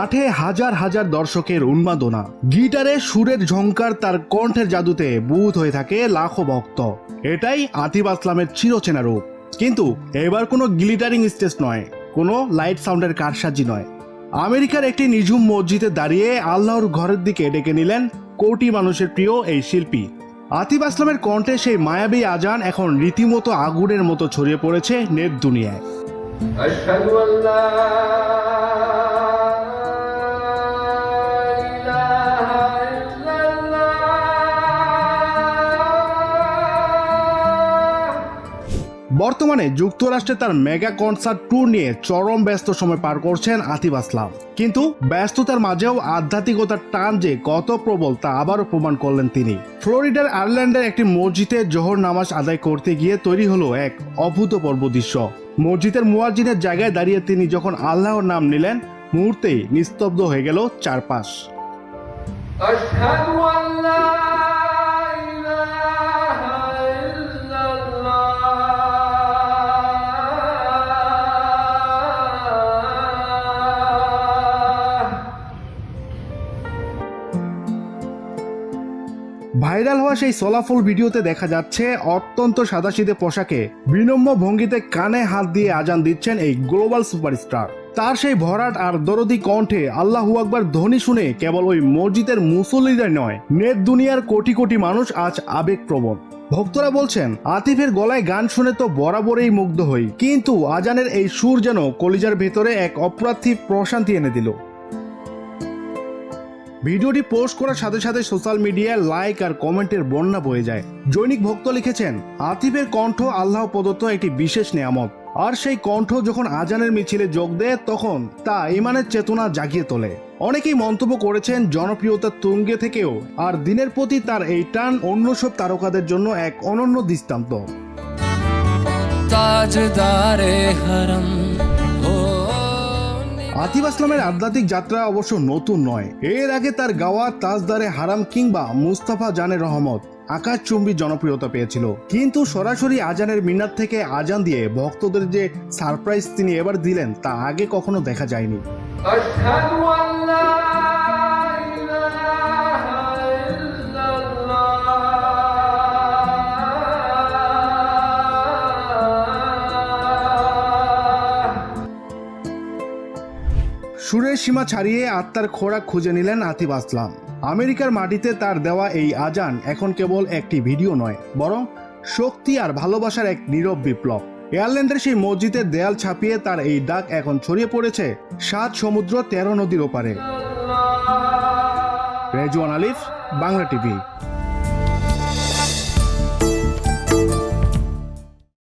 মাঠে হাজার হাজার দর্শকের উন্মাদনা, গিটারে সুরের ঝংকার, তার কণ্ঠের জাদুতে বুঁদ হয়ে থাকে লাখো ভক্ত। এটাই আতিফ আসলামের চিরচেনা রূপ। কিন্তু এবার কোনো গ্লিটারিং স্টেজ নয়, কোনো লাইট সাউন্ডের কারসাজি নয়। আমেরিকার একটি নিঝুম মসজিদে দাঁড়িয়ে আল্লাহর ঘরের দিকে ডেকে নিলেন কোটি মানুষের প্রিয় এই শিল্পী। আতিফ আসলামের কণ্ঠে সেই মায়াবী আজান এখন রীতিমতো আগুনের মতো ছড়িয়ে পড়েছে নেট দুনিয়ায়। আশহাদু আল্লা ইলাহা ইল্লাল্লাহ। বর্তমানে যুক্তরাষ্ট্রে তার মেগা কনসার্ট ট্যুর নিয়ে চরম ব্যস্ত সময় পার করছেন আতিফ আসলাম। কিন্তু ব্যস্ততার মাঝেও আধ্যাত্মিকতার টান যে কত প্রবল তা আবারও প্রমাণ করলেন তিনি। ফ্লোরিডার আয়ারল্যান্ডের একটি মসজিদে জোহর নামাজ আদায় করতে গিয়ে তৈরি হলো এক অভূতপূর্ব দৃশ্য। মসজিদের মুয়াজ্জিনের জায়গায় দাঁড়িয়ে তিনি যখন আল্লাহর নাম নিলেন, মুহূর্তেই নিস্তব্ধ হয়ে গেল চারপাশ। আশহাদু আল্লা ইলাহা ইল্লাল্লাহ। ভাইরাল হওয়া সেই সোলাফুল ভিডিওতে দেখা যাচ্ছে অত্যন্ত সাদাসিধে পোশাকে বিনম্র ভঙ্গিতে কানে হাত দিয়ে আজান দিচ্ছেন এই গ্লোবাল সুপারস্টার। তার সেই ভরাট আর দরদি কণ্ঠে আল্লাহু আকবার ধ্বনি শুনে কেবল ওই মসজিদের মুসল্লিরা নয়, নেট দুনিয়ার কোটি কোটি মানুষ আজ আবেগপ্রবণ। ভক্তরা বলছেন, আতিফের গলায় গান শুনে তো বরাবরই মুগ্ধ হই, কিন্তু আজানের এই সুর যেন কলিজার ভেতরে এক অপ্রার্থিব প্রশান্তি এনে দিল। ভিডিওটি পোস্ট করার সাথে সাথে সোশ্যাল মিডিয়ায় লাইক আর কমেন্টের বন্যা বয়ে যায়। জৈনিক ভক্ত লিখেছেন, আতিফের কণ্ঠ আল্লাহ প্রদত্ত একটি বিশেষ নেয়ামত, আর সেই কণ্ঠ যখন আজানের মিছিলে যোগ দেয় তখন তা ইমানের চেতনা জাগিয়ে তোলে। অনেকেই মন্তব্য করেছেন, জনপ্রিয়তার তুঙ্গে থেকেও আর দিনের প্রতি তার এই টান অন্য সব তারকাদের জন্য এক অনন্য দৃষ্টান্ত। তাজদারে হরম আতিফ আসলামের আধ্যাত্মিক যাত্রা অবশ্য নতুন নয়। এর আগে তার গাওয়া তাজদারে হারাম কিংবা মুস্তাফা জানে রহমত আকাশচুম্বী জনপ্রিয়তা পেয়েছিল। কিন্তু সরাসরি আজানের মিনার থেকে আজান দিয়ে ভক্তদের যে সারপ্রাইজ তিনি এবার দিলেন তা আগে কখনো দেখা যায়নি। আশহাদু আল্লা ইলাহা ইল্লাল্লাহ। সুরের সীমা ছাড়িয়ে আত্মার খোরাক খুঁজে নিলেন আতিফ আসলাম। আমেরিকার মাটিতে তার দেওয়া এই আজান এখন কেবল একটি ভিডিও নয়, বরং শক্তি আর ভালোবাসার এক নীরব বিপ্লব। আয়ারল্যান্ডের সেই মসজিদের দেয়াল ছাপিয়ে তার এই ডাক এখন ছড়িয়ে পড়েছে 7 সমুদ্র 13 নদীর ওপারে। রেজওয়ান আলিফ, বাংলা টিভি।